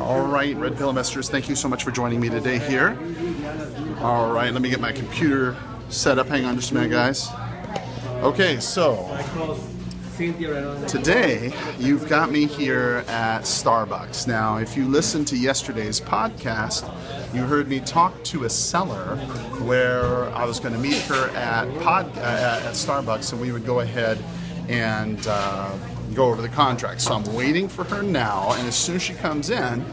All right, Red Pill investors, thank you so much for joining me today here. All right, let me get my computer set up. Hang on just a minute, guys. Okay, so today you've got me here at Starbucks. Now, if you listened to yesterday's podcast, you heard me talk to a seller where I was going to meet her at Starbucks, and we would go ahead and go over the contract. So I'm waiting for her now, and as soon as she comes in,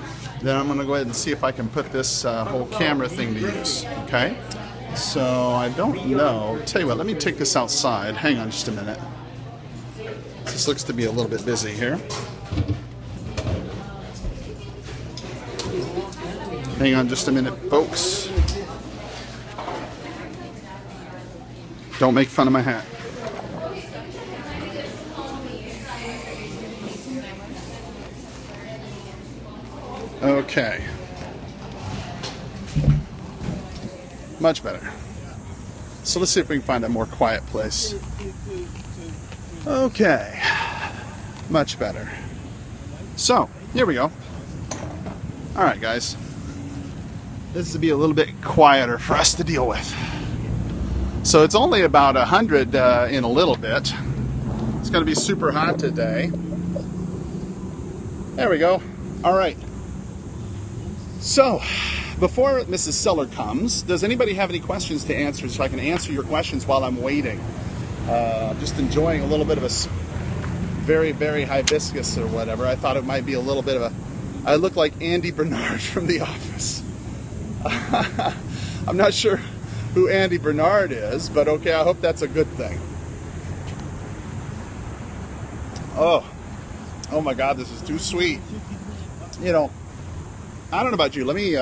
then I'm going to go ahead and see if I can put this whole camera thing to use. Okay? So I don't know. Tell you what, let me take this outside. Hang on just a minute. This looks to be a little bit busy here. Hang on just a minute, folks. Don't make fun of my hat. Okay. Much better. So let's see if we can find a more quiet place. Okay. Much better. So, here we go. All right, guys. This will be a little bit quieter for us to deal with. So it's only about 100 in a little bit. It's going to be super hot today. There we go. All right. So, before Mrs. Seller comes, does anybody have any questions to answer so I can answer your questions while I'm waiting? Just enjoying a little bit of a very, very hibiscus or whatever. I thought it might be a little bit of a... I look like Andy Bernard from The Office. I'm not sure who Andy Bernard is, but okay, I hope that's a good thing. Oh my God, this is too sweet. You know, I don't know about you. Let me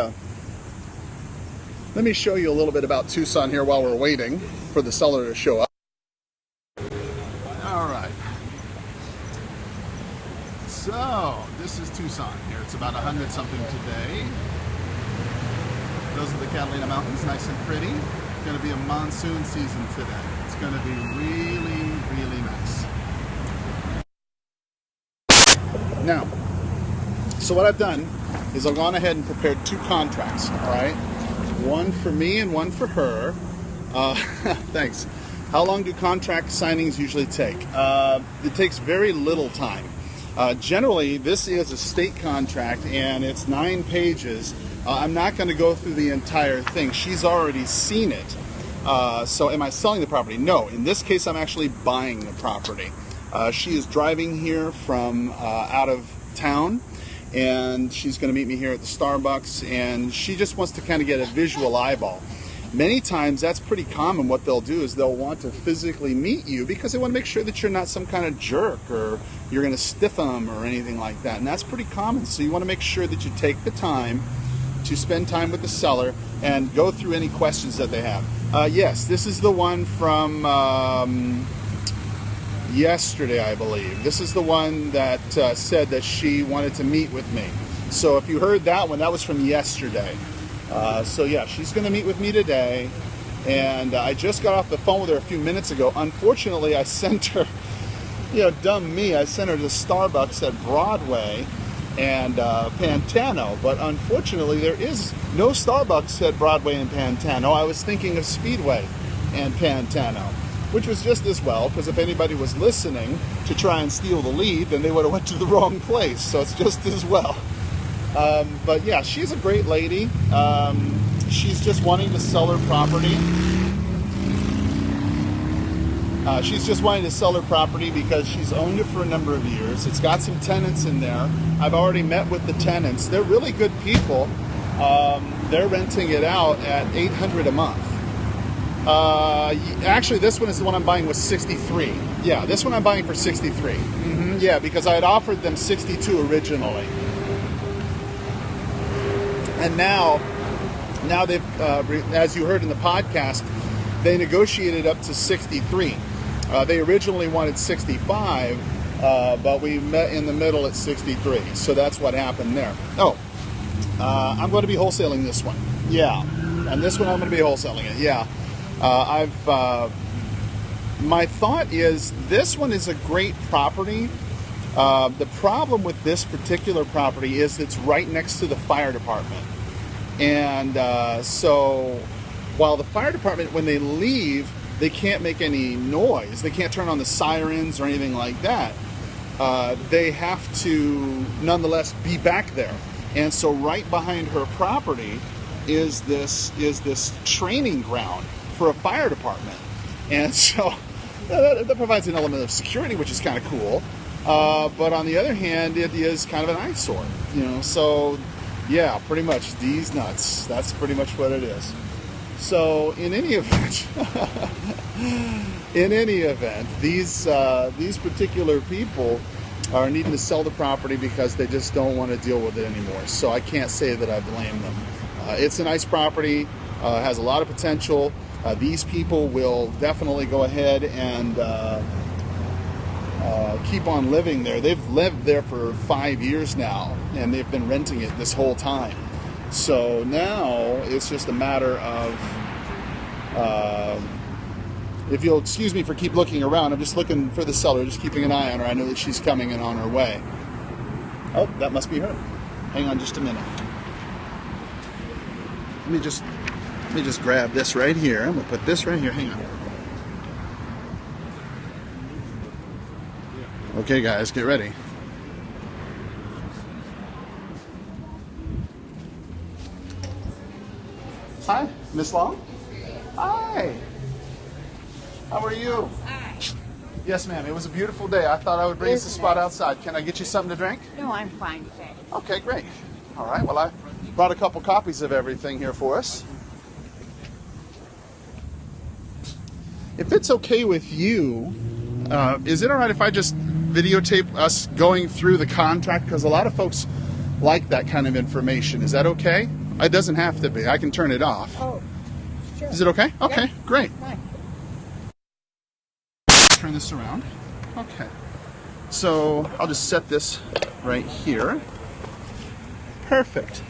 show you a little bit about Tucson here while we're waiting for the seller to show up. All right. So this is Tucson here. It's about 100 something today. Those are the Catalina Mountains, nice and pretty. It's going to be a monsoon season today. It's going to be really, really nice. Now, so what I've done is I've gone ahead and prepared two contracts, all right? One for me and one for her. Thanks. How long do contract signings usually take? It takes very little time. Generally, this is a state contract and it's 9 pages. I'm not going to go through the entire thing. She's already seen it. So am I selling the property? No. In this case, I'm actually buying the property. She is driving here from out of town, and she's going to meet me here at the Starbucks, and she just wants to kind of get a visual eyeball. Many times that's pretty common. What they'll do is they'll want to physically meet you because they want to make sure that you're not some kind of jerk or you're going to stiff them or anything like that, and that's pretty common. So you want to make sure that you take the time to spend time with the seller and go through any questions that they have. Yes, this is the one from yesterday, I believe. This is the one that said that she wanted to meet with me. So if you heard that one, that was from yesterday. So yeah, she's going to meet with me today, and I just got off the phone with her a few minutes ago. Unfortunately, I sent her, dumb me, I sent her to Starbucks at Broadway and Pantano, but unfortunately there is no Starbucks at Broadway and Pantano. I was thinking of Speedway and Pantano, which was just as well, because if anybody was listening to try and steal the lead, then they would have went to the wrong place, so it's just as well. But yeah, she's a great lady. She's just wanting to sell her property. She's just wanting to sell her property because she's owned it for a number of years. It's got some tenants in there. I've already met with the tenants. They're really good people. They're renting it out at $800 a month. Actually, this one is the one I'm buying with 63. Yeah, this one I'm buying for 63. Yeah, because I had offered them 62 originally. And now they've, as you heard in the podcast, they negotiated up to 63. They originally wanted 65, but we met in the middle at 63. So that's what happened there. Oh, I'm going to be wholesaling this one. Yeah, and this one I'm going to be wholesaling it. Yeah, my thought is this one is a great property The problem with this particular property is it's right next to the fire department. And so while the fire department, when they leave, they can't make any noise. They can't turn on the sirens or anything like that. They have to nonetheless be back there. And so right behind her property is this training ground for a fire department. And so that provides an element of security, which is kind of cool. But on the other hand, it is kind of an eyesore, you know. So yeah, pretty much these nuts. That's pretty much what it is. So in any event, these particular people are needing to sell the property because they just don't want to deal with it anymore. So I can't say that I blame them. It's a nice property, has a lot of potential. These people will definitely go ahead and keep on living there. They've lived there for 5 years now, and they've been renting it this whole time. So now it's just a matter of, if you'll excuse me for keep looking around, I'm just looking for the seller, just keeping an eye on her. I know that she's coming and on her way. Oh, that must be her. Hang on just a minute. Let me just grab this right here. I'm gonna put this right here. Hang on. Okay, guys, get ready. Hi, Miss Long. Hi. How are you? Hi. Yes, ma'am. It was a beautiful day. I thought I would bring us a spot outside. Can I get you something to drink? No, I'm fine, thanks. Okay, great. All right. Well, I brought a couple copies of everything here for us. If it's okay with you, is it all right if I just videotape us going through the contract? Because a lot of folks like that kind of information. Is that okay? It doesn't have to be. I can turn it off. Oh, sure. Is it okay? Okay, Yep. great. Fine. Turn this around. Okay. So I'll just set this right here. Perfect.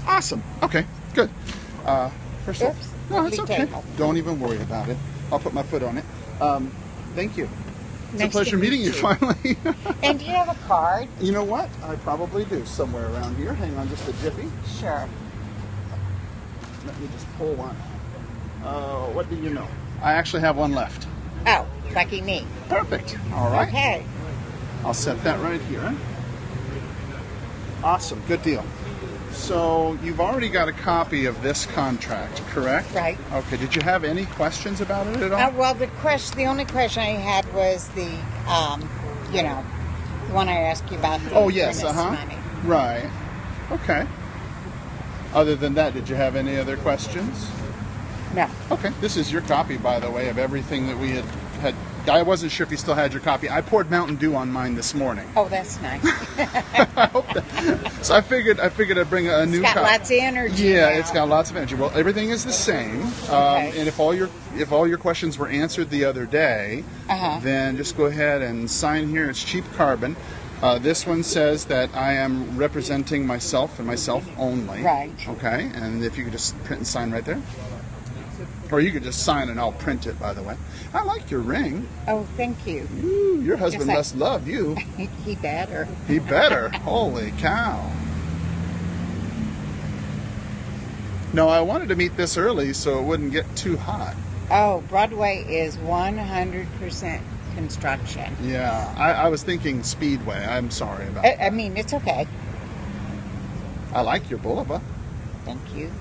Awesome. Okay, good. First off, Oops, no, it's lovely okay. table. Don't even worry about it. I'll put my foot on it. Thank you. It's Nice a pleasure to meeting meet you finally. And do you have a card? You know what? I probably do somewhere around here. Hang on just a jiffy. Sure. Let me just pull one. What do you know? I actually have one left. Oh, lucky me. Perfect. All right. Okay. I'll set that right here. Awesome. Good deal. So you've already got a copy of this contract, correct? Right. Okay. Did you have any questions about it at all? Well, the only question I had was the, the one I asked you about the Oh, yes. earnest Uh-huh. money. Right. Okay. Other than that, did you have any other questions? No. Okay. This is your copy, by the way, of everything that we had. I wasn't sure if you still had your copy. I poured Mountain Dew on mine this morning. Oh, that's nice. I hope that, so I figured I'd bring a new It's got copy. lots of energy. Yeah, now. it's got lots of energy. Well, everything is the same. Okay. And if all your questions were answered the other day, then just go ahead and sign here. It's cheap carbon. This one says that I am representing myself and myself only. Right. Okay. And if you could just print and sign right there. Or you could just sign and I'll print it, by the way. I like your ring. Oh, thank you. Ooh, your husband Yes, must love you. He better. He better. Holy cow. No, I wanted to meet this early so it wouldn't get too hot. Oh, Broadway is 100% construction. Yeah, I was thinking Speedway. I'm sorry about that. I mean, it's okay. I like your boulevard. Thank you.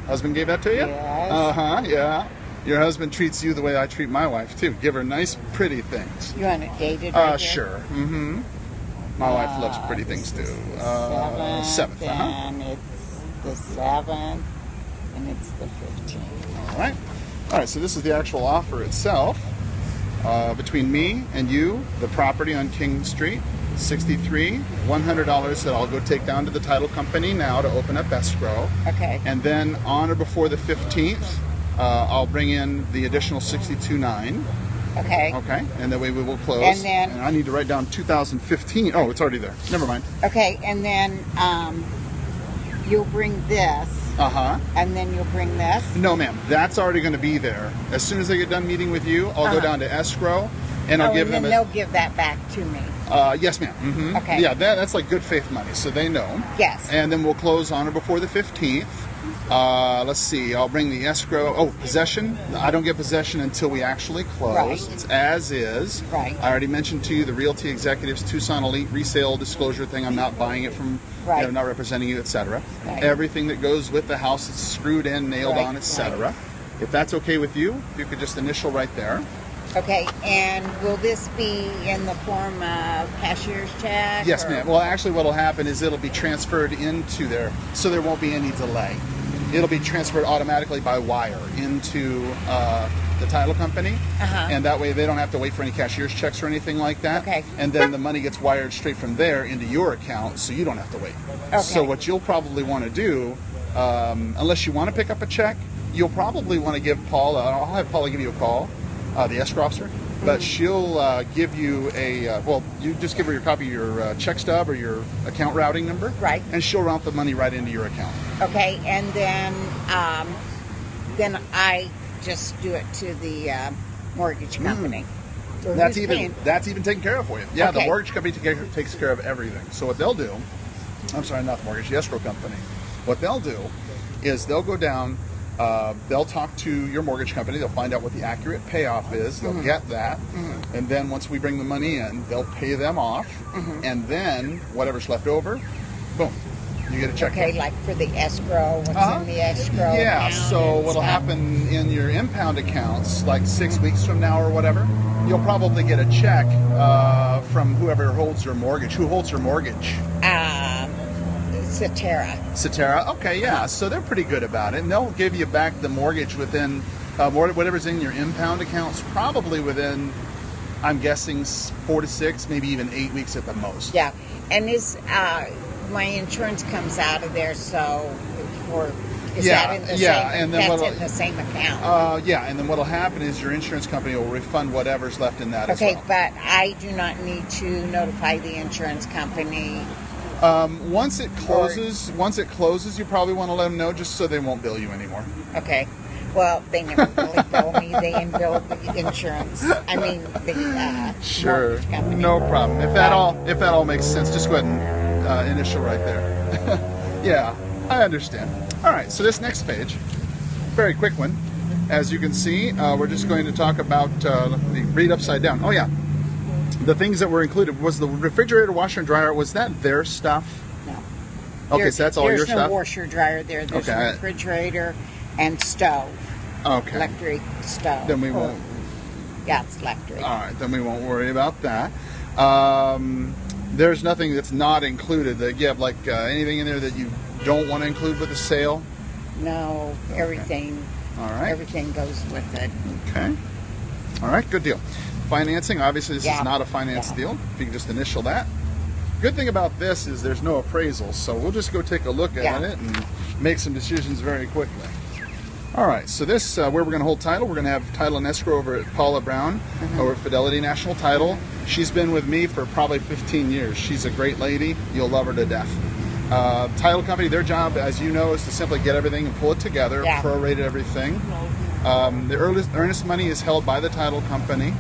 Husband gave that to you? Yes. Uh-huh, yeah. Your husband treats you the way I treat my wife, too. Give her nice, pretty things. You want it dated right here? Sure. Mm-hmm. My wife loves pretty things, too. Seventh, and it's the 7th, and it's the 15th. All right. All right, so this is the actual offer itself. Between me and you, the property on King Street, 63, $100 that I'll go take down to the title company now to open up escrow. Okay. And then on or before the 15th, I'll bring in the additional $62,900. Okay. Okay. And that way we will close. And then- I need to write down 2015. Oh, it's already there. Never mind. Okay, and then you'll bring this, Uh-huh. and then you'll bring this. No, ma'am. That's already going to be there. As soon as I get done meeting with you, I'll go down to escrow, and I'll give and them then they'll give that back to me. Yes, ma'am. Mm-hmm. Okay. Yeah, that's like good faith money, so they know. Yes. And then we'll close on or before the 15th. Let's see. I'll bring the escrow. Oh, possession. I don't get possession until we actually close. Right. It's as is. Right. I already mentioned to you the Realty Executives Tucson Elite resale disclosure thing. I'm not buying it from, Right. not representing you, etc. Right. Everything that goes with the house is screwed in, nailed Right. on, etc. If that's okay with you, you could just initial right there. Okay, and will this be in the form of cashier's check? Yes, or- ma'am. Well, actually, what will happen is it'll be transferred into there, so there won't be any delay. It'll be transferred automatically by wire into the title company, and that way they don't have to wait for any cashier's checks or anything like that. Okay. And then the money gets wired straight from there into your account, so you don't have to wait. Okay. So what you'll probably want to do, unless you want to pick up a check, you'll probably want to give Paula. I'll have Paula give you a call. The escrow officer, but she'll give you a, you just give her your copy of your check stub or your account routing number. Right. And she'll route the money right into your account. Okay, and then I just do it to the mortgage company. Or That's who's even paying? that's even taken care of for you. Yeah, the Okay. mortgage company takes care of everything. So what they'll do, I'm sorry, not the mortgage, the escrow company. What they'll do is they'll go down, they'll talk to your mortgage company, they'll find out what the accurate payoff is, they'll get that, and then once we bring the money in, they'll pay them off, and then whatever's left over, boom, you get a check. Okay, like for the escrow, what's in the escrow? Yeah, account so and what'll stuff? happen in your impound accounts, like 6 weeks from now or whatever, you'll probably get a check from whoever holds your mortgage. Who holds your mortgage? Cetera. Okay, yeah. So they're pretty good about it, and they'll give you back the mortgage within whatever's in your impound accounts, probably within, I'm guessing, 4 to 6, maybe even 8 weeks at the most. Yeah, and my insurance comes out of there, so is that in the same? And then that's in the same account. And then what'll happen is your insurance company will refund whatever's left in that as Okay, well. but I do not need to notify the insurance company. Once it closes, you probably want to let them know just so they won't bill you anymore. Okay. Well, they never really bill me. They bill the insurance. I mean, the Sure, mortgage company. no problem. If that all makes sense, just go ahead and initial right there. Yeah, I understand. All right, so this next page, very quick one. As you can see, we're just going to talk about. Let me read upside down. Oh yeah. The things that were included was the refrigerator, washer, and dryer. Was that their stuff? No. Okay, so that's all your stuff? There's stuff? no washer, dryer there. There's a refrigerator and stove. Okay. Electric stove. Then we won't. Yeah, it's electric. All right, then we won't worry about that. There's nothing that's not included. That you have like anything in there that you don't want to include with the sale? No, everything. All right. Everything goes with it. Okay. All right, good deal. Financing, obviously this is not a finance deal. If you can just initial that. Good thing about this is there's no appraisal, so we'll just go take a look at it and make some decisions very quickly. All right, so this, where we're going to hold title, we're going to have title and escrow over at Paula Brown, over at Fidelity National Title. She's been with me for probably 15 years. She's a great lady. You'll love her to death. Title company, their job, as you know, is to simply get everything and pull it together, prorate everything. The earnest money is held by the title company.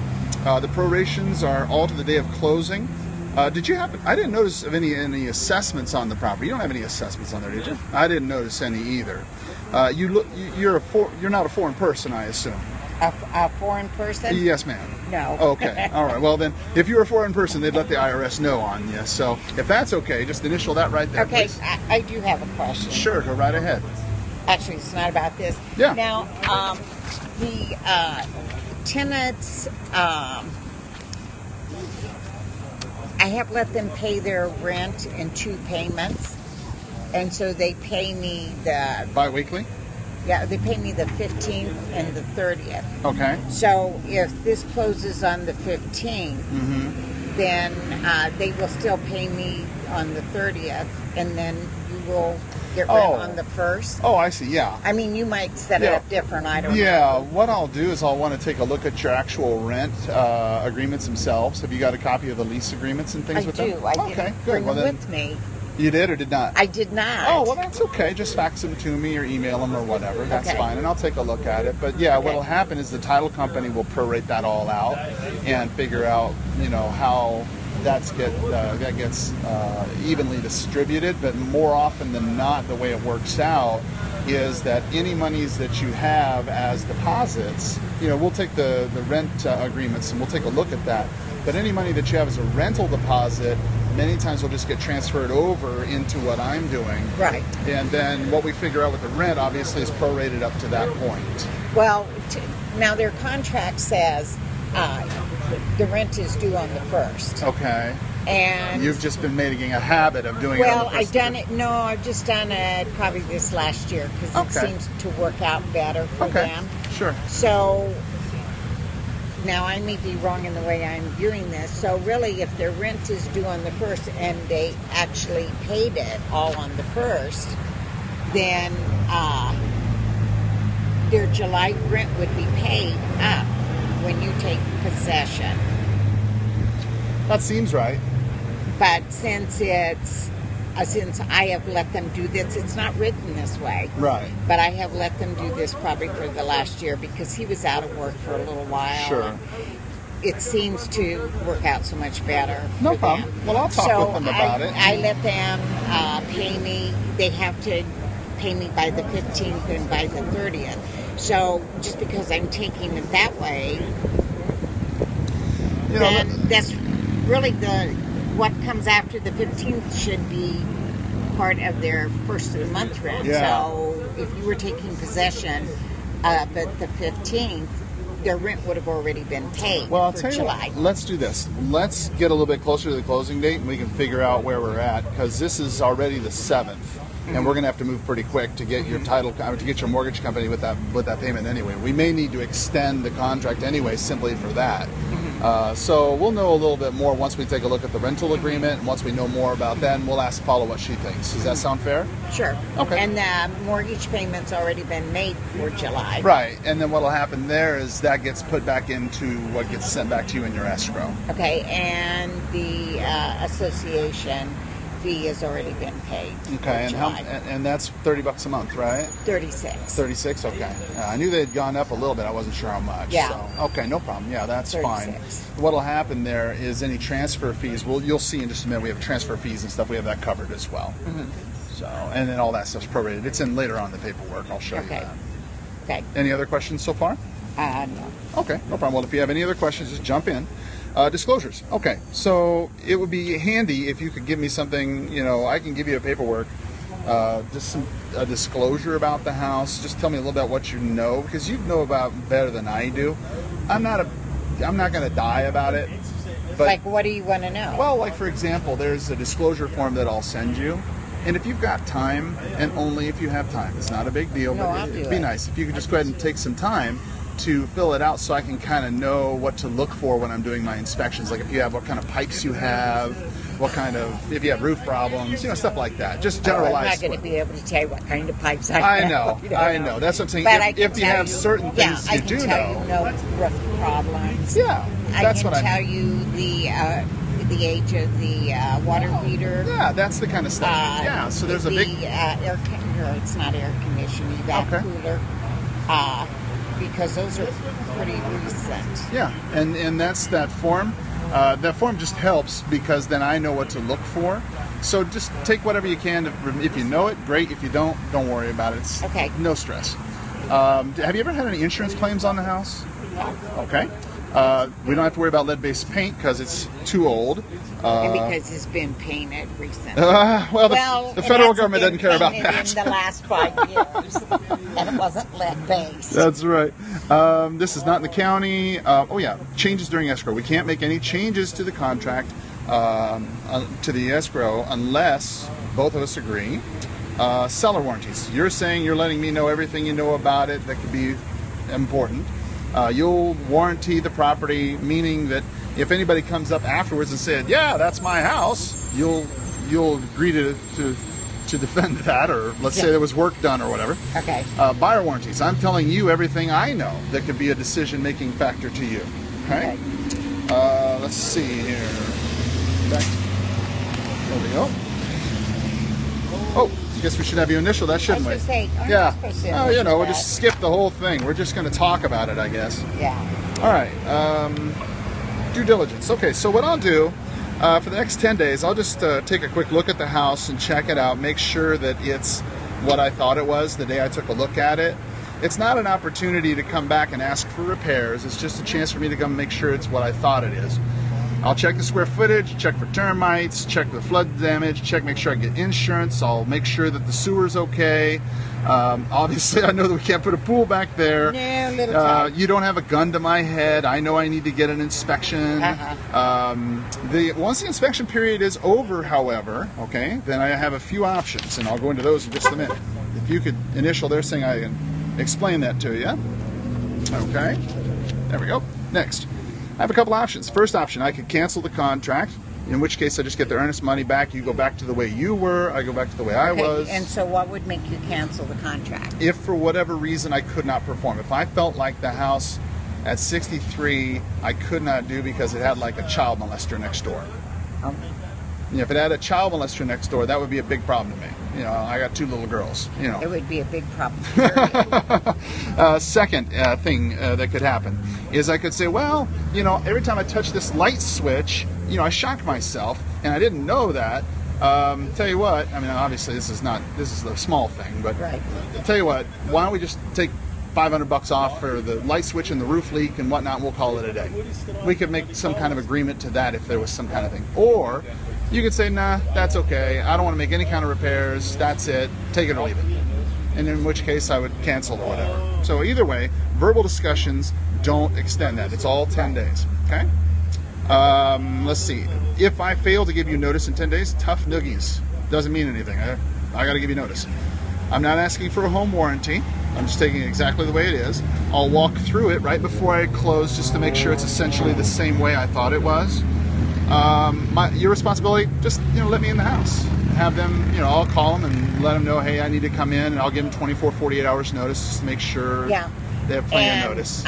The prorations are all to the day of closing. Did you happen? I didn't notice of any assessments on the property. You don't have any assessments on there, did you? I didn't notice any either. You're not a foreign person, I assume. A foreign person? Yes, ma'am. No. Okay. All right. Well, then, if you're a foreign person, they'd let the IRS know on you. So, if that's okay, just initial that right there. Okay. Please. I do have a question. Sure. Go right ahead. Actually, it's not about this. Yeah. Now, the tenants, I have let them pay their rent in 2 payments, and so they pay me the Bi-weekly? Yeah, they pay me the 15th and the 30th. Okay. So if this closes on the 15th, then they will still pay me on the 30th, and then you will get rent on the 1st. Oh, I see. Yeah. I mean, you might set it up different. I don't know. Yeah. What I'll do is I'll want to take a look at your actual rent agreements themselves. Have you got a copy of the lease agreements and things with them? I do. I didn't bring them with me. You did or did not? I did not. Oh, well, that's okay. Just fax them to me or email them or whatever. That's fine, and I'll take a look at it. But yeah, what'll happen is the title company will prorate that all out and figure out, how that gets evenly distributed. But more often than not, the way it works out is that any monies that you have as deposits, we'll take the rent agreements and we'll take a look at that. But any money that you have as a rental deposit, many times will just get transferred over into what I'm doing. Right. And then what we figure out with the rent, obviously, is prorated up to that point. Well, now their contract says the rent is due on the 1st. Okay. And you've just been making a habit of doing it. Well, I've done it. No, I've just done it probably this last year because it seems to work out better for them. Sure. So now I may be wrong in the way I'm viewing this. So really, if their rent is due on the 1st and they actually paid it all on the 1st, then their July rent would be paid up when you take possession. That seems right. But since I have let them do this, it's not written this way. Right. But I have let them do this probably for the last year because he was out of work for a little while. Sure. It seems to work out so much better. No for problem. them. Well, I'll talk with them about it. I let them pay me. They have to pay me by the 15th and by the 30th. So just because I'm taking it that way, that's really what comes after the 15th should be part of their first of the month rent. Yeah. So if you were taking possession at the 15th, their rent would have already been paid. Well, I'll for tell you July. what, let's do this. Let's get a little bit closer to the closing date and we can figure out where we're at, because this is already the 7th. And we're going to have to move pretty quick to get your to get your mortgage company with that payment anyway. We may need to extend the contract anyway, simply for that. So we'll know a little bit more once we take a look at the rental agreement, and once we know more about that, and we'll ask Paula what she thinks. Does that sound fair? Sure. Okay. And the mortgage payment's already been made for July. Right. And then what will happen there is that gets put back into what gets sent back to you in your escrow. Okay. And the association fee has already been paid. Okay, and that's $30 a month, right? 36. 36. Okay. I knew they had gone up a little bit. I wasn't sure how much. Yeah. So, okay, no problem. Yeah, that's 36. fine. What'll happen there is any transfer fees. Well, you'll see in just a minute. We have transfer fees and stuff. We have that covered as well. So, and then all that stuff's prorated. It's in later on the paperwork. I'll show you that. Okay. Any other questions so far? No. Okay, no problem. Well, if you have any other questions, just jump in. Disclosures. Okay, so it would be handy if you could give me something, I can give you a paperwork, just a disclosure about the house. Just tell me a little about what you know, because you know about better than I do. I'm not going to die about it. But, like, what do you want to know? Well, like, for example, there's a disclosure form that I'll send you. And if you've got time, and only if you have time, it's not a big deal, but it'd be nice if you could just go ahead and take some time to fill it out so I can kind of know what to look for when I'm doing my inspections. Like if you have what kind of pipes you have, if you have roof problems, stuff like that. Just generalized. I'm not going to be able to tell you what kind of pipes I have. I know. That's what I'm saying. But if you have certain things you do know. I can tell you roof problems. Yeah, that's what I can tell you the age of the water heater. Yeah, that's the kind of stuff. So there's a big it's not air conditioning, cooler. Because those are pretty recent. Yeah, and that's that form. That form just helps because then I know what to look for. So just take whatever you can. If you know it, great. If you don't worry about it. It's no stress. Have you ever had any insurance claims on the house? No. Okay. We don't have to worry about lead-based paint because it's too old. And because it's been painted recently. The federal government doesn't care about that. In the last 5 years, and it wasn't lead-based. That's right. This is not in the county. Changes during escrow. We can't make any changes to the contract, to the escrow, unless both of us agree. Seller warranties. You're saying you're letting me know everything you know about it that could be important. You'll warranty the property, meaning that if anybody comes up afterwards and said, "Yeah, that's my house," you'll agree to defend that, or let's say there was work done or whatever. Okay. Buyer warranties. I'm telling you everything I know that could be a decision-making factor to you. Okay. Let's see here. There we go. Oh. I guess we should have you initial that, shouldn't we? Yeah. We'll just skip the whole thing. We're just going to talk about it, I guess. Yeah. All right. Due diligence. Okay, so what I'll do For the next 10 days, I'll just take a quick look at the house and check it out, make sure that it's what I thought it was the day I took a look at it. It's not an opportunity to come back and ask for repairs. It's just a chance for me to come make sure it's what I thought it is. I'll check the square footage, check for termites, check the flood damage, make sure I get insurance. I'll make sure that the sewer's okay. Obviously, I know that we can't put a pool back there. No, little tight. You don't have a gun to my head. I know I need to get an inspection. Once the inspection period is over, however, okay, then I have a few options, and I'll go into those in just a minute. If you could initial there saying I can explain that to you. Okay, there we go. Next. I have a couple options. First option, I could cancel the contract, in which case I just get the earnest money back. You go back to the way you were, I go back to the way I was. And so what would make you cancel the contract? If for whatever reason I could not perform. If I felt like the house at 63 I could not do because it had like a child molester next door. Okay. If it had a child molester next door, that would be a big problem to me. I got 2 little girls. It would be a big problem. Second thing that could happen is I could say, well, every time I touch this light switch, I shock myself, and I didn't know that. Tell you what, I mean, obviously this is a small thing, but right. Tell you what, why don't we just take $500 off for the light switch and the roof leak and whatnot, and we'll call it a day. We could make some kind of agreement to that if there was some kind of thing. Or you could say, nah, that's okay. I don't want to make any kind of repairs. That's it. Take it or leave it. And in which case I would cancel or whatever. So either way, verbal discussions don't extend that. It's all 10 days. Okay? Let's see. If I fail to give you notice in 10 days, tough noogies. Doesn't mean anything. I got to give you notice. I'm not asking for a home warranty. I'm just taking it exactly the way it is. I'll walk through it right before I close just to make sure it's essentially the same way I thought it was. Your responsibility, just let me in the house. Have them, I'll call them and let them know, hey, I need to come in, and I'll give them 24, 48 hours notice just to make sure they have plenty of notice.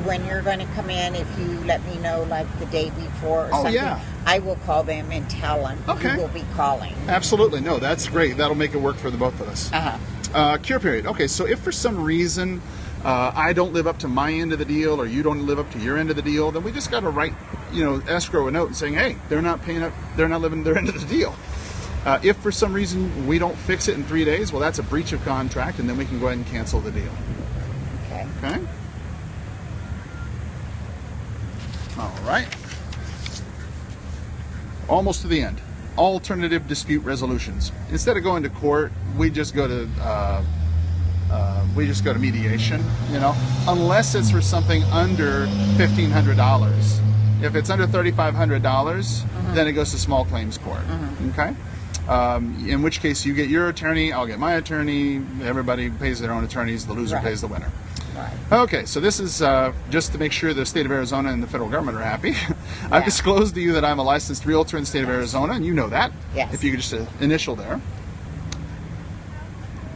When you're going to come in, if you let me know like the day before or something, I will call them and tell them you will be calling. Absolutely. No, that's great. That'll make it work for the both of us. Cure period. Okay, so if for some reason I don't live up to my end of the deal, or you don't live up to your end of the deal, then we just got to write, escrow a note saying, hey, they're not paying up, they're not living their end of the deal. If for some reason we don't fix it in 3 days, well, that's a breach of contract, and then we can go ahead and cancel the deal. Okay. All right. Almost to the end. Alternative dispute resolutions. Instead of going to court, we just go to mediation. Unless it's for something under $1,500. If it's under $3,500, then it goes to small claims court. Okay. In which case you get your attorney, I'll get my attorney. Everybody pays their own attorneys. The loser pays the winner. Right. Okay, so this is just to make sure the state of Arizona and the federal government are happy. I've disclosed to you that I'm a licensed realtor in the state of Arizona, and you know that. Yes. If you could just initial there.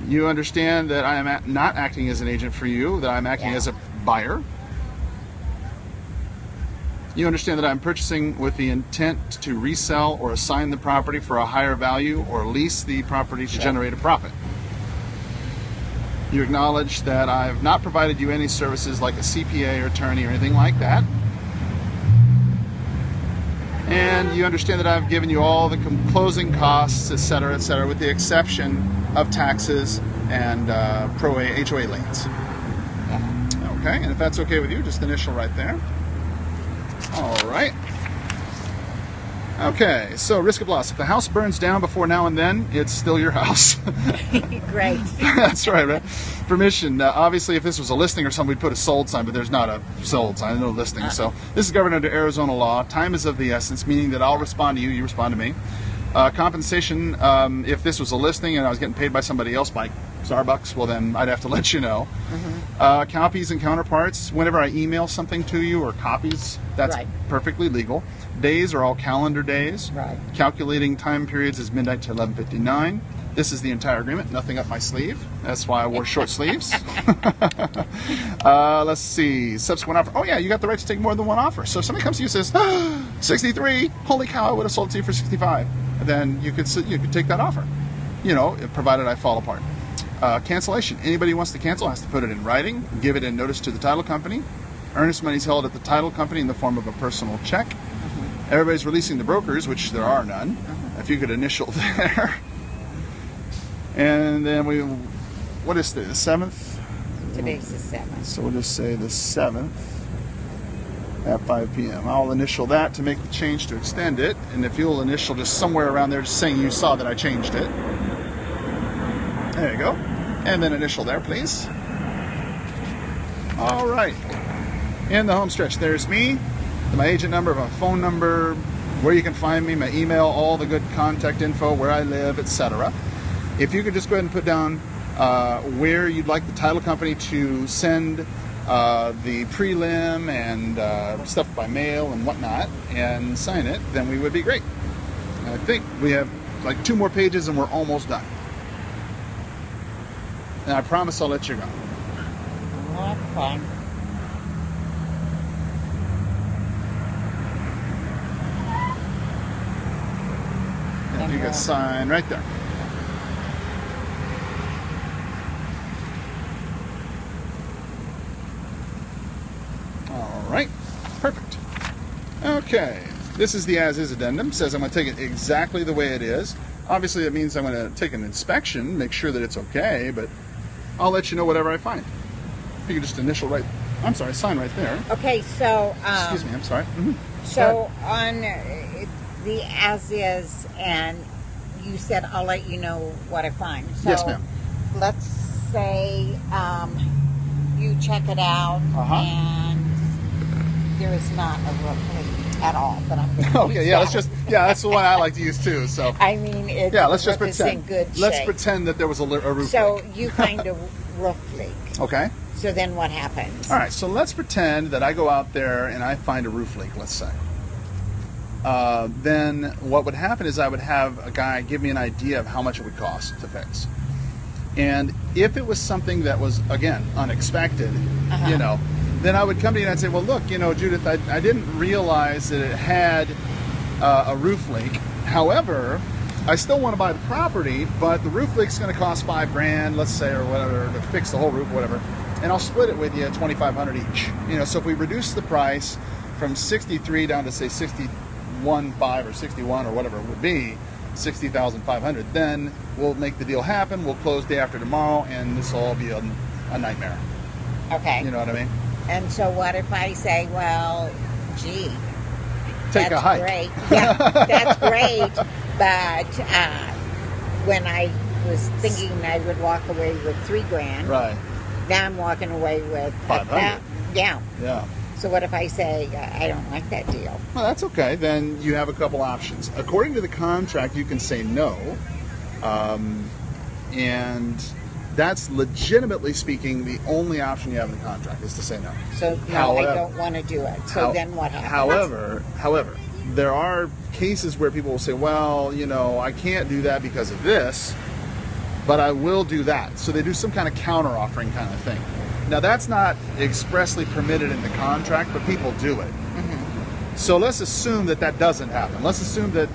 You understand that I am not acting as an agent for you, that I'm acting as a buyer. You understand that I'm purchasing with the intent to resell or assign the property for a higher value or lease the property to generate a profit. You acknowledge that I've not provided you any services like a CPA or attorney or anything like that. And you understand that I've given you all the closing costs, etc., with the exception of taxes and HOA liens. Okay, and if that's okay with you, just initial right there. All right. Okay, so risk of loss. If the house burns down before now and then, it's still your house. Great. That's right? Permission. Obviously, if this was a listing or something, we'd put a sold sign, but there's not a sold sign, no listing. So this is governed under Arizona law. Time is of the essence, meaning that I'll respond to you, you respond to me. Compensation, if this was a listing and I was getting paid by somebody else by Starbucks, well then I'd have to let you know. Copies and counterparts, whenever I email something to you or copies, that's perfectly legal. Days are all calendar days. Calculating time periods is midnight to 11:59. This is the entire agreement, nothing up my sleeve. That's why I wore short sleeves. Let's see, subsequent offer. Oh yeah, you got the right to take more than one offer. So if somebody comes to you and says, 63, holy cow, I would have sold it to you for 65. Then you could take that offer, provided I fall apart. Cancellation. Anybody who wants to cancel has to put it in writing, give it in notice to the title company. Earnest money is held at the title company in the form of a personal check. Everybody's releasing the brokers, which there are none. If you could initial there. And then what is today, the 7th? Today's the 7th. So we'll just say the 7th at 5 p.m. I'll initial that to make the change to extend it. And if you'll initial just somewhere around there, just saying you saw that I changed it. There you go. And then initial there, please. All right. In the home stretch, there's me, my agent number, my phone number, where you can find me, my email, all the good contact info, where I live, etc. If you could just go ahead and put down where you'd like the title company to send the prelim and stuff by mail and whatnot, and sign it, then we would be great. I think we have like 2 more pages and we're almost done. And I promise I'll let you go. Well, that's fine. And you can sign right there. All right, perfect. Okay, this is the as-is addendum. Says I'm going to take it exactly the way it is. Obviously, it means I'm going to take an inspection, make sure that it's okay, but I'll let you know whatever I find. You can just initial right. I'm sorry, sign right there. Okay, so excuse me. I'm sorry. So on the as-is, and you said I'll let you know what I find. So yes, ma'am. Let's say you check it out and there is not a roof leak at all. But I'm going to okay, yeah, that's the one I like to use too. So I mean, let's just pretend. In good shape. Let's pretend that there was a roof so leak. You find a roof leak. Okay. So then what happens? All right, so let's pretend that I go out there and I find a roof leak, let's say. Then what would happen is I would have a guy give me an idea of how much it would cost to fix. And if it was something that was, again, unexpected, then I would come to you and I'd say, well, look, Judith, I didn't realize that it had a roof leak. However, I still want to buy the property, but the roof leak's going to cost $5,000, let's say, or whatever, to fix the whole roof, whatever. And I'll split it with you at $2,500 each. So if we reduce the price from 63 down to say 61.5 or 61 or whatever it would be, 60,500, then we'll make the deal happen. We'll close day after tomorrow, and this will all be a nightmare. Okay. You know what I mean? And so what if I say, well, gee, take a hike. Great. Yeah, that's great. But when I was thinking I would walk away with $3,000, right? Now I'm walking away with $500. Yeah. Yeah. So what if I say I don't like that deal? Well, that's okay. Then you have a couple options. According to the contract, you can say no, and that's legitimately speaking the only option you have in the contract is to say no. So I don't want to do it. So then what happens? However, there are cases where people will say, well, I can't do that because of this, but I will do that. So they do some kind of counter-offering kind of thing. Now, that's not expressly permitted in the contract, but people do it. Mm-hmm. So let's assume that doesn't happen. Let's assume that,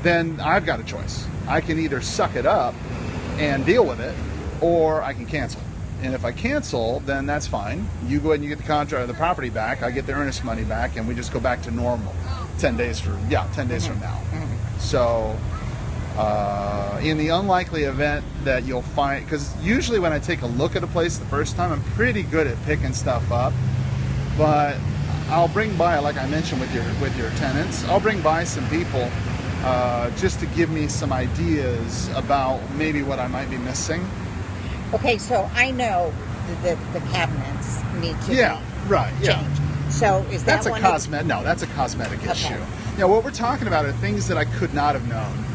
then I've got a choice. I can either suck it up and deal with it, or I can cancel. And if I cancel, then that's fine. You go ahead and you get the contract or the property back. I get the earnest money back, and we just go back to normal 10 days from now. Mm-hmm. So in the unlikely event that you'll find, because usually when I take a look at a place the first time, I'm pretty good at picking stuff up, but I'll bring by, like I mentioned with your tenants, I'll bring by some people just to give me some ideas about maybe what I might be missing. Okay, so I know that the cabinets need to be changed. So is that that's a cosmetic? No, that's a cosmetic issue. What we're talking about are things that I could not have known.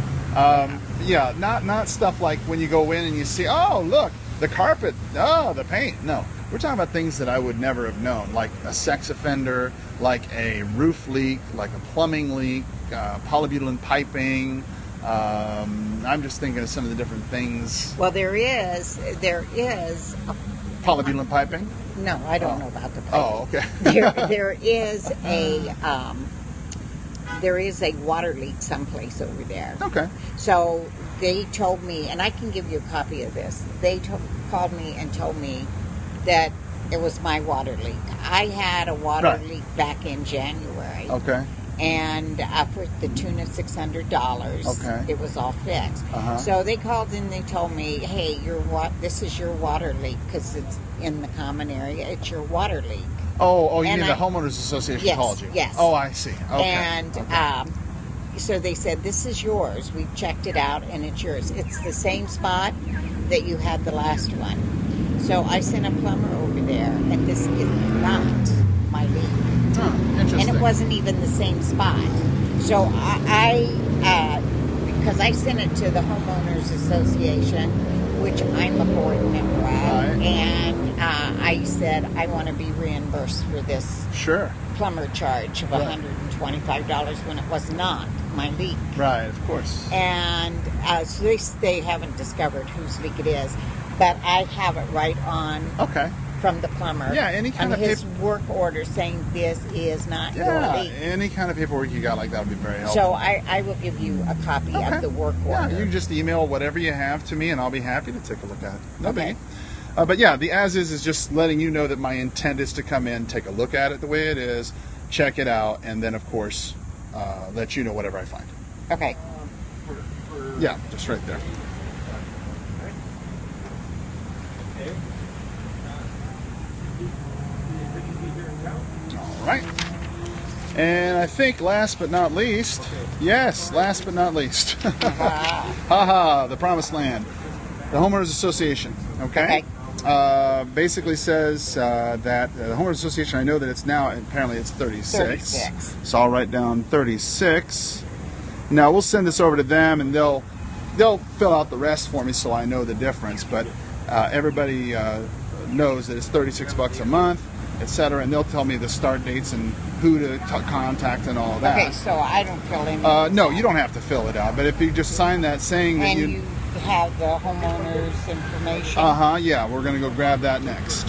Not stuff like when you go in and you see, oh, look, the carpet, oh, the paint. No, we're talking about things that I would never have known, like a sex offender, like a roof leak, like a plumbing leak, polybutylene piping. I'm just thinking of some of the different things. Well, there is polybutylene piping. No, I don't know about the piping. Oh, okay. There is a water leak someplace over there. Okay. So they told me, and I can give you a copy of this. They called me and told me that it was my water leak. I had a water leak back in January. Okay. and for the tune of $600. Okay. It was all fixed. So they called and they told me, hey, this is your water leak, because it's in the common area. It's your water leak. Oh, you mean the homeowners association called you? Yes. Oh, I see. Okay. And so they said, this is yours. We've checked it out, and it's yours. It's the same spot that you had the last one. So I sent a plumber over there, and this is not my leak. Interesting. And it wasn't even the same spot. So because I sent it to the Homeowners Association, which I'm a board member of, and I said I want to be reimbursed for this plumber charge of $125 when it was not my leak. Right, of course. And so they haven't discovered whose leak it is, but I have it right on from the plumber. Yeah, any kind of his work order saying this is not your leak. Any kind of paperwork you got like that would be very helpful. So I will give you a copy of the work order. Yeah, you can just email whatever you have to me, and I'll be happy to take a look at it. No biggie. But yeah, the as is just letting you know that my intent is to come in, take a look at it the way it is, check it out, and then of course let you know whatever I find. Okay. Yeah, just right there. All right. And I think last but not least, last but not least, the promised land, the Homeowners Association. Okay. Basically says that the Homeowners Association, I know that it's now, apparently it's 36. So I'll write down 36. Now we'll send this over to them, and they'll fill out the rest for me so I know the difference. But everybody knows that it's $36 a month, etc. And they'll tell me the start dates and who to contact and all that. Okay, so I don't fill in. No, you don't have to fill it out. But if you just sign that saying that you have the homeowner's information. Yeah, we're going to go grab that next.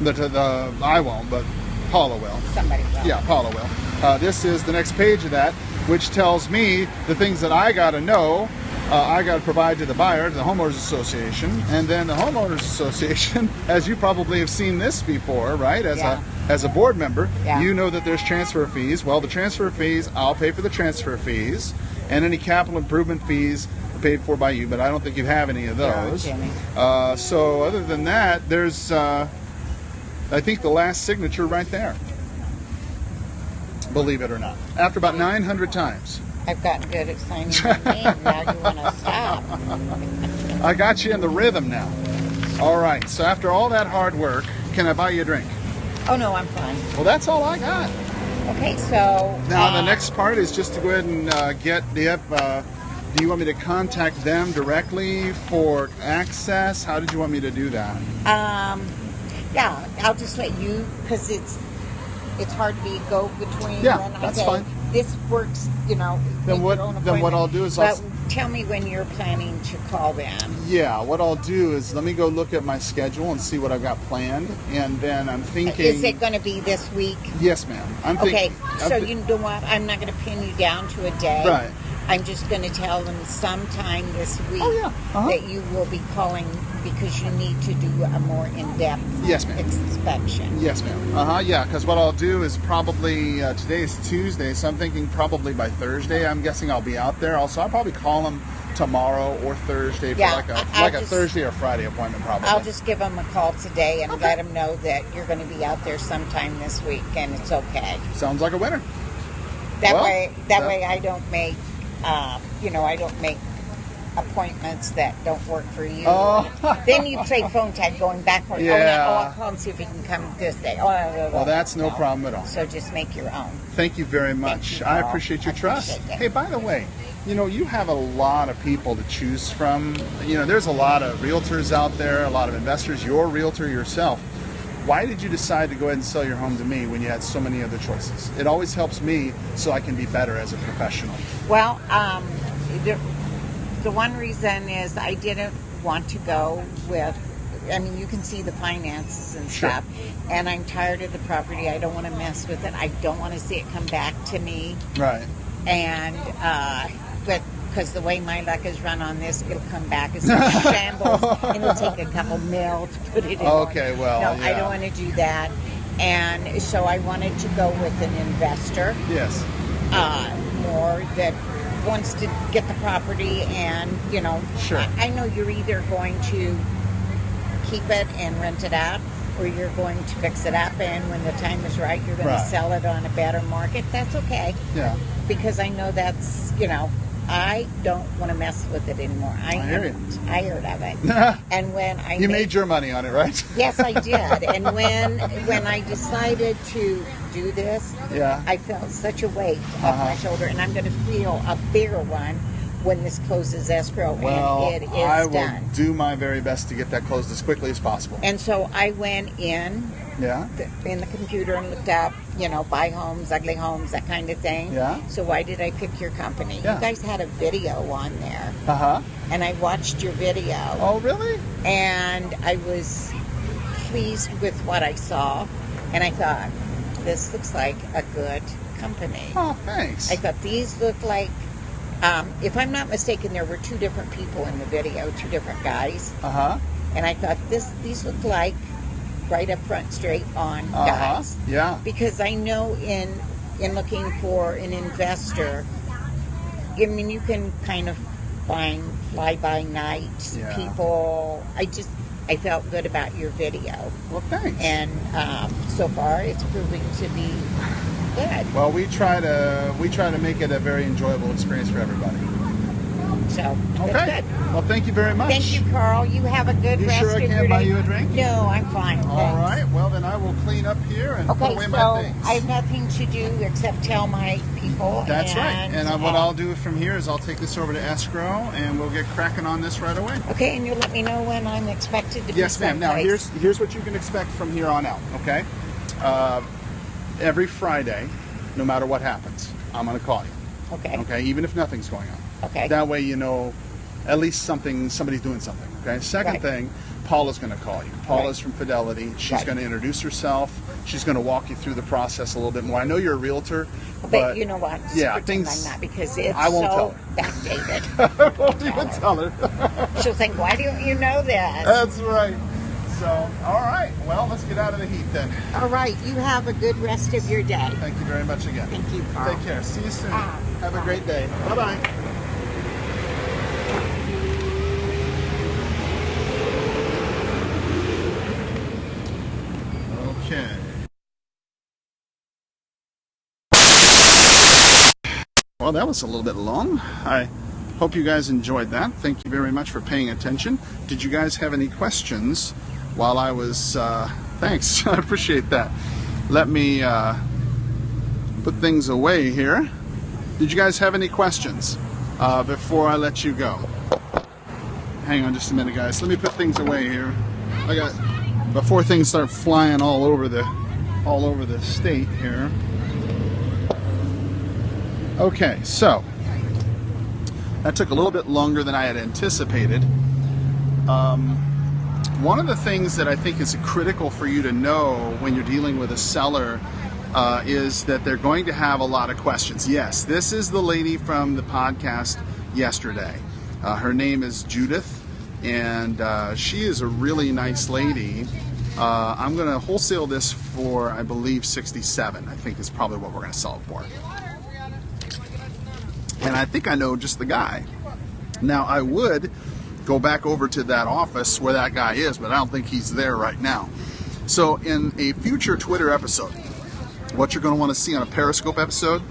I won't, but Paula will. Somebody will. Yeah, Paula will. This is the next page of that, which tells me the things that I got to know. I got to provide to the buyer, to the Homeowners Association, and then the Homeowners Association, as you probably have seen this before, right? As a board member, you know that there's transfer fees. Well, the transfer fees, I'll pay for the transfer fees, and any capital improvement fees paid for by you, but I don't think you have any of those. So other than that, there's, I think, the last signature right there. Believe it or not. After about 900 times. I've gotten good at signing my name. Now you want to stop. I got you in the rhythm now. All right. So after all that hard work, can I buy you a drink? Oh, no, I'm fine. Well, that's all I got. Okay, so... Now, the next part is just to go ahead and get the... do you want me to contact them directly for access? How did you want me to do that? Yeah, I'll just let you, because it's hard to be go-between. Yeah, that's fine. This works, Then what I'll do is tell me when you're planning to call them. Yeah, what I'll do is let me go look at my schedule and see what I've got planned, and then I'm thinking... Is it going to be this week? Yes, ma'am. You know what? I'm not going to pin you down to a day. Right. I'm just going to tell them sometime this week that you will be calling because you need to do a more in-depth inspection. Yes, ma'am. Yeah, because what I'll do is probably, today is Tuesday, so I'm thinking probably by Thursday, I'm guessing I'll be out there. Also, I'll probably call them tomorrow or Thursday for a Thursday or Friday appointment probably. I'll just give them a call today and let them know that you're going to be out there sometime this week, and it's okay. Sounds like a winner. That way I don't make... I don't make appointments that don't work for you. Then you play phone tag going backward. Yeah. I'll call and see if he can come this day. Well, that's no problem at all. So just make your own. Thank you very much. I appreciate your trust. Hey, by the way, you have a lot of people to choose from. There's a lot of realtors out there, a lot of investors. You're a realtor yourself. Why did you decide to go ahead and sell your home to me when you had so many other choices? It always helps me so I can be better as a professional. Well, the one reason is I didn't want to go with, you can see the finances and stuff, and I'm tired of the property. I don't want to mess with it. I don't want to see it come back to me. Right. And, because the way my luck is run on this, it'll come back as a shambles, and it'll take a couple mil to put it in. Okay, well, no, I don't want to do that. And so I wanted to go with an investor. Yes. more that wants to get the property, and Sure. I know you're either going to keep it and rent it out, or you're going to fix it up, and when the time is right, you're going Right. to sell it on a better market. That's okay, Yeah. because I know that's, I don't want to mess with it anymore. I hear am you. tired of it. And when I You made your money on it, right? yes, I did. And when I decided to do this, Yeah. I felt such a weight off my shoulder, and I'm going to feel a bigger one when this closes escrow, Well, and it is I will done. do my very best to get that closed as quickly as possible. And so I went in Yeah. the computer and looked up, buy homes, ugly homes, that kind of thing. Yeah. So why did I pick your company? Yeah. You guys had a video on there, Uh-huh. and I watched your video, Oh, really? and I was pleased with what I saw, and I thought, this looks like a good company. Oh, thanks. I thought these look like, if I'm not mistaken, there were two different people in the video, two different guys, Uh-huh. and I thought these look like right up front, straight on Uh-huh. guys. Yeah. Because I know in looking for an investor, I mean, you can kind of find fly-by-night Yeah. people. I felt good about your video, Well, thanks. and so far it's proving to be good. Well, we try to make it a very enjoyable experience for everybody. So Okay. that's good. Well, thank you very much. Thank you, Carl. You have a good You rest sure I of your can't day. buy you a drink? No, I'm fine. All thanks. right. Well, then I will clean up here and put Okay, away so my things. I have nothing to do except tell my people. That's right. And what uh, I'll do from here is I'll take this over to escrow, and we'll get cracking on this right away. Okay, and you'll let me know when I'm expected to Yes, be ma'am. Now, someplace. here's what you can expect from here on out, okay? Every Friday, no matter what happens, I'm going to call you, Okay. okay? Even if nothing's going on. Okay. That way you know at least somebody's doing something, okay? Second Right. thing, Paula's going to call you. Paula's Right. from Fidelity. She's Right. going to introduce herself. She's going to walk you through the process a little bit more. I know you're a realtor, But you know what? Just yeah, pretend things- I'm not, because it's I won't so tell backdated. I won't even tell her. She'll think, why don't you know that? That's right. So, all right. Well, let's get out of the heat then. All right, you have a good rest of your day. Thank you very much again. Thank you, Carl. Take care. See you soon. Have a bye. great day. Bye-bye. Okay. Well, that was a little bit long. I hope you guys enjoyed that. Thank you very much for paying attention. Did you guys have any questions while I was... thanks. I appreciate that. Let me put things away here. Did you guys have any questions before I let you go? Hang on just a minute, guys. Let me put things away here. Before things start flying all over the state here. Okay, so that took a little bit longer than I had anticipated. One of the things that I think is critical for you to know when you're dealing with a seller is that they're going to have a lot of questions. Yes, this is the lady from the podcast yesterday. Her name is Judith, and she is a really nice lady. I'm going to wholesale this for, I believe, $67. I think is probably what we're going to sell it for. And I think I know just the guy. Now, I would go back over to that office where that guy is, but I don't think he's there right now. So in a future Twitter episode, what you're going to want to see on a Periscope episode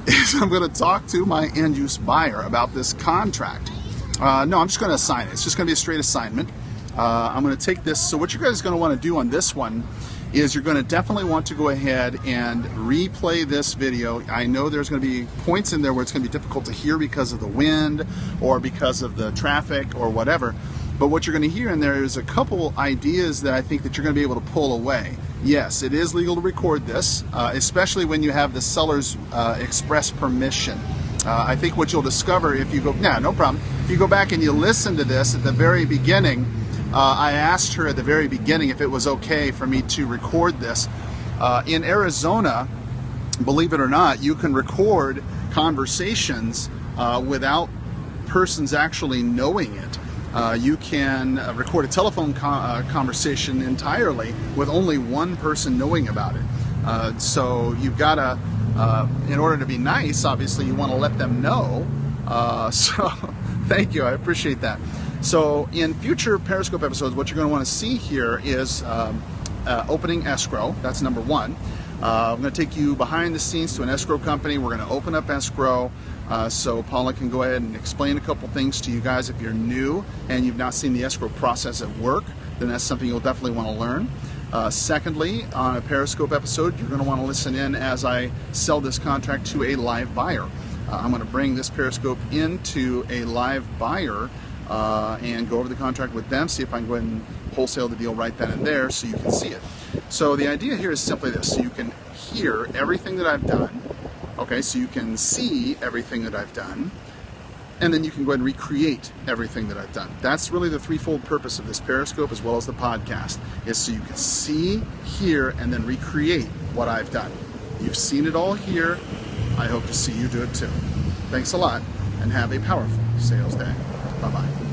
is I'm going to talk to my end-use buyer about this contract. No, I'm just going to assign it. It's just going to be a straight assignment. I'm going to take this. So what you guys are going to want to do on this one is you're going to definitely want to go ahead and replay this video. I know there's going to be points in there where it's going to be difficult to hear because of the wind or because of the traffic or whatever. But what you're going to hear in there is a couple ideas that I think that you're going to be able to pull away. Yes, it is legal to record this, especially when you have the seller's express permission. I think what you'll discover if you go, no problem. If you go back and you listen to this at the very beginning, I asked her at the very beginning if it was okay for me to record this. In Arizona, believe it or not, you can record conversations without persons actually knowing it. You can record a telephone conversation entirely with only one person knowing about it. So you've got to in order to be nice, obviously you want to let them know. So thank you, I appreciate that. So in future Periscope episodes, what you're going to want to see here is opening escrow. That's number one. I'm going to take you behind the scenes to an escrow company. We're going to open up escrow so Paula can go ahead and explain a couple things to you guys. If you're new and you've not seen the escrow process at work, then that's something you'll definitely want to learn. Secondly, on a Periscope episode, you're going to want to listen in as I sell this contract to a live buyer. I'm going to bring this Periscope into a live buyer and go over the contract with them, see if I can go ahead and wholesale the deal right then and there so you can see it. So the idea here is simply this, so you can hear everything that I've done, okay, so you can see everything that I've done, and then you can go ahead and recreate everything that I've done. That's really the threefold purpose of this Periscope as well as the podcast, is so you can see, hear, and then recreate what I've done. You've seen it all here. I hope to see you do it too. Thanks a lot, and have a powerful sales day. Bye-bye.